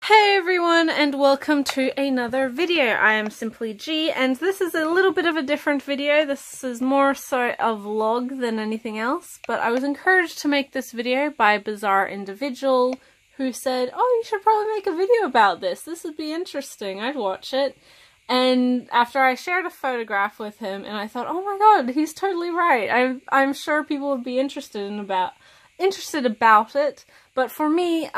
Hey everyone, and welcome to another video. I am Simply G, and this is a little bit of a different video. This is more so a vlog than anything else, but I was encouraged to make this video by a bizarre individual who said, oh, you should probably make a video about this. This would be interesting. I'd watch it. And after I shared a photograph with him, and I thought, oh my god, he's totally right. I'm sure people would be interested about it. But for me,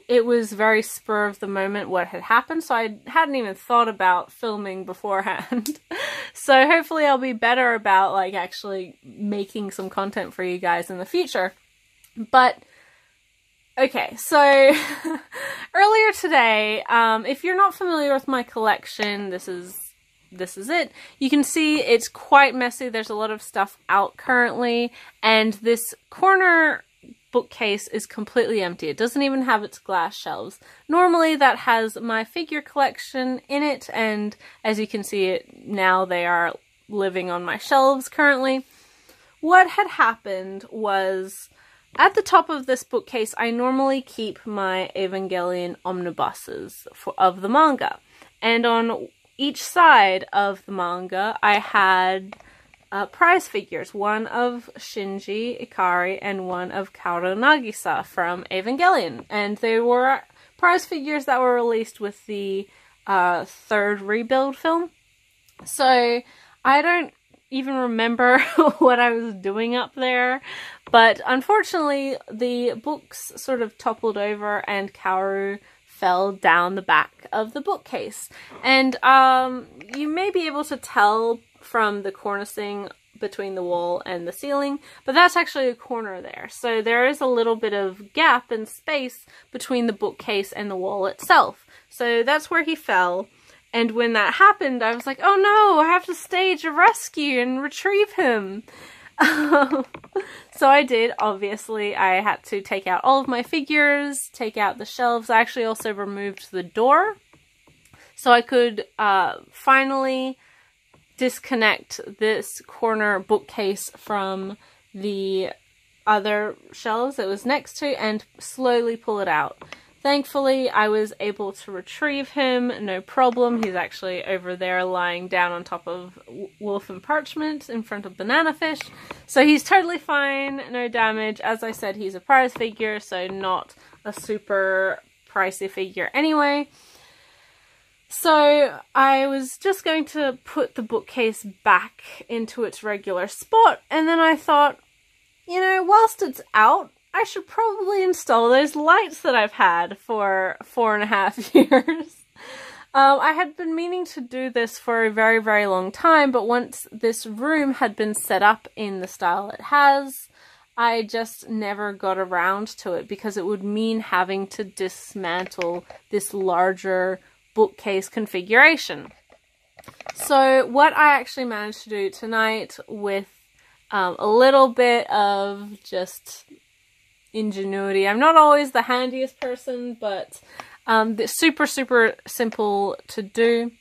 it was very spur of the moment what had happened, so I hadn't even thought about filming beforehand. So hopefully I'll be better about like actually making some content for you guys in the future. But okay, so earlier today, if you're not familiar with my collection, this is it. You can see it's quite messy. There's a lot of stuff out currently, and this corner bookcase is completely empty. It doesn't even have its glass shelves. Normally that has my figure collection in it, and as you can see it now, they are living on my shelves currently. What had happened was, at the top of this bookcase I normally keep my Evangelion omnibuses of the manga, and on each side of the manga I had prize figures, one of Shinji Ikari and one of Kaoru Nagisa from Evangelion, and they were prize figures that were released with the third rebuild film. So I don't even remember what I was doing up there, but unfortunately the books sort of toppled over and Kaoru fell down the back of the bookcase. And you may be able to tell from the cornicing between the wall and the ceiling, but that's actually a corner there. So there is a little bit of gap and space between the bookcase and the wall itself. So that's where he fell. And when that happened, I was like, oh no, I have to stage a rescue and retrieve him. So I did, obviously. I had to take out all of my figures, take out the shelves. I actually also removed the door so I could finally disconnect this corner bookcase from the other shelves it was next to and slowly pull it out. Thankfully, I was able to retrieve him, no problem. He's actually over there lying down on top of Wolf and Parchment in front of Banana Fish. So he's totally fine, no damage. As I said, he's a prize figure, so not a super pricey figure anyway. So I was just going to put the bookcase back into its regular spot, and then I thought, you know, whilst it's out, I should probably install those lights that I've had for 4.5 years. I had been meaning to do this for a very, very long time, but once this room had been set up in the style it has, I just never got around to it because it would mean having to dismantle this larger bookcase configuration. So what I actually managed to do tonight with a little bit of just ingenuity. I'm not always the handiest person, but it's super simple to do.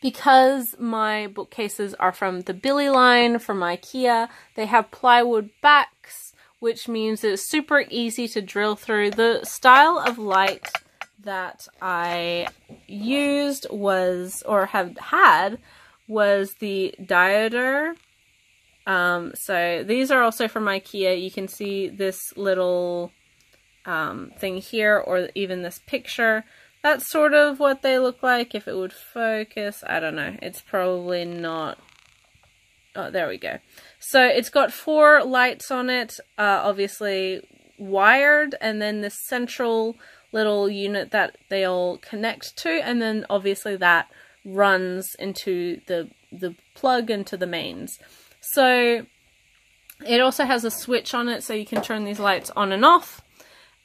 Because my bookcases are from the Billy line from IKEA, they have plywood backs, which means it's super easy to drill through. The style of light that I used was, or have had, was the dioder. So these are also from IKEA. You can see this little thing here, or even this picture. That's sort of what they look like. If it would focus, I don't know. It's probably not. Oh, there we go. So it's got 4 lights on it, obviously wired, and then this central little unit that they all connect to, and then obviously that runs into the plug into the mains. So it also has a switch on it so you can turn these lights on and off,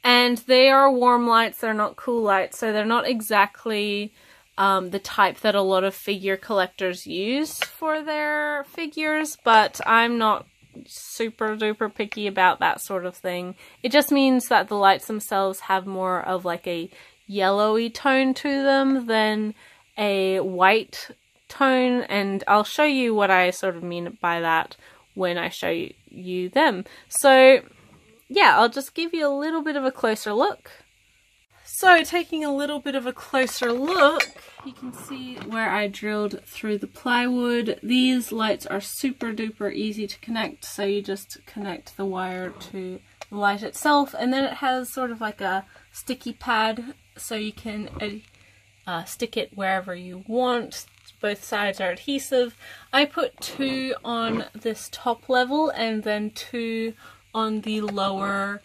and they are warm lights, they're not cool lights, so they're not exactly the type that a lot of figure collectors use for their figures, but I'm not super duper picky about that sort of thing. It just means that the lights themselves have more of like a yellowy tone to them than a white tone, and I'll show you what I sort of mean by that when I show you them. So yeah, I'll just give you a little bit of a closer look. So taking a little bit of a closer look, you can see where I drilled through the plywood. These lights are super duper easy to connect, so you just connect the wire to the light itself, and then it has sort of like a sticky pad so you can stick it wherever you want. Both sides are adhesive. I put 2 on this top level and then 2 on the lower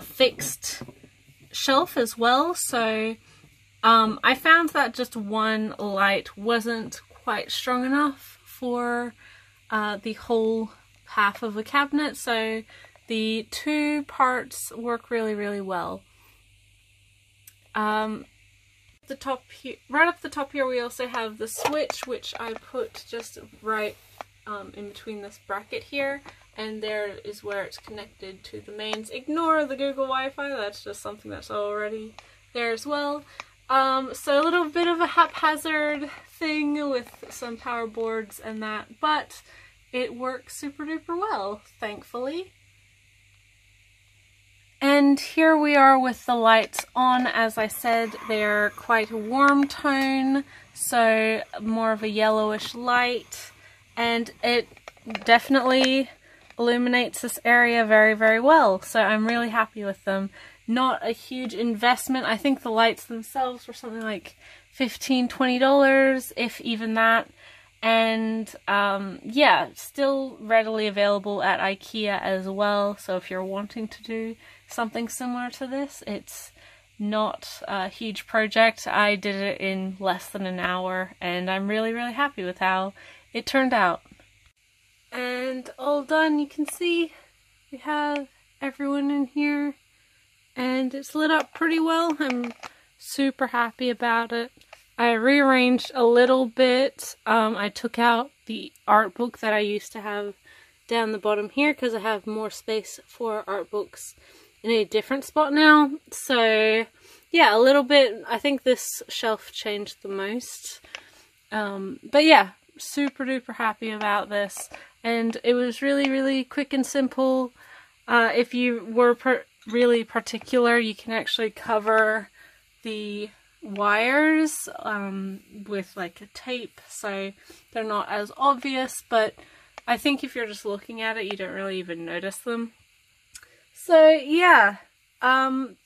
fixed shelf as well. So I found that just one light wasn't quite strong enough for the whole half of the cabinet, so the 2 parts work really, really well. The top here, right up the top here, we also have the switch, which I put just right in between this bracket here, and there is where it's connected to the mains. Ignore the Google Wi-Fi, that's just something that's already there as well. So a little bit of a haphazard thing with some power boards and that, but it works super duper well, thankfully. And here we are with the lights on. As I said, they're quite a warm tone, so more of a yellowish light, and it definitely illuminates this area very, very well, so I'm really happy with them. Not a huge investment. I think the lights themselves were something like $15, $20, if even that. And yeah, still readily available at IKEA as well, so if you're wanting to do something similar to this, it's not a huge project. I did it in less than an hour, and I'm really, really happy with how it turned out. And all done, you can see we have everyone in here, and it's lit up pretty well. I'm super happy about it. I rearranged a little bit. I took out the art book that I used to have down the bottom here because I have more space for art books in a different spot now. So yeah, a little bit. I think this shelf changed the most. But yeah, super duper happy about this. And it was really, really quick and simple. If you were really particular, you can actually cover the wires with like a tape, so they're not as obvious, but I think if you're just looking at it, you don't really even notice them. So yeah,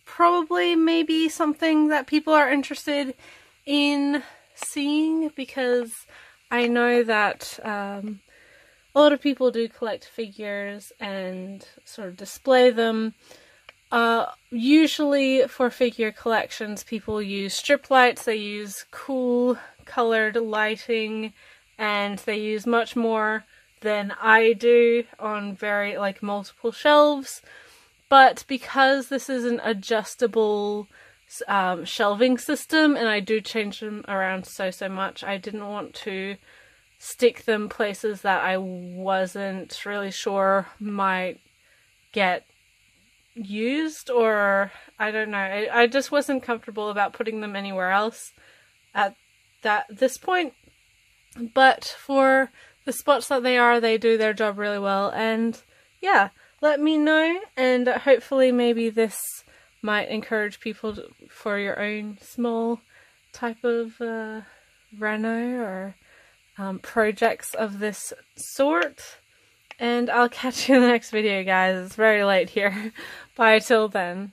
probably maybe something that people are interested in seeing, because I know that a lot of people do collect figures and sort of display them. Usually for figure collections, people use strip lights, they use cool colored lighting, and they use much more than I do on very, like, multiple shelves. But because this is an adjustable shelving system, and I do change them around so much, I didn't want to stick them places that I wasn't really sure might get used, or I don't know, I just wasn't comfortable about putting them anywhere else at this point. But for the spots that they do their job really well, and yeah, let me know, and hopefully maybe this might encourage people for your own small type of reno or projects of this sort. And I'll catch you in the next video, guys. It's very late here. Bye till then.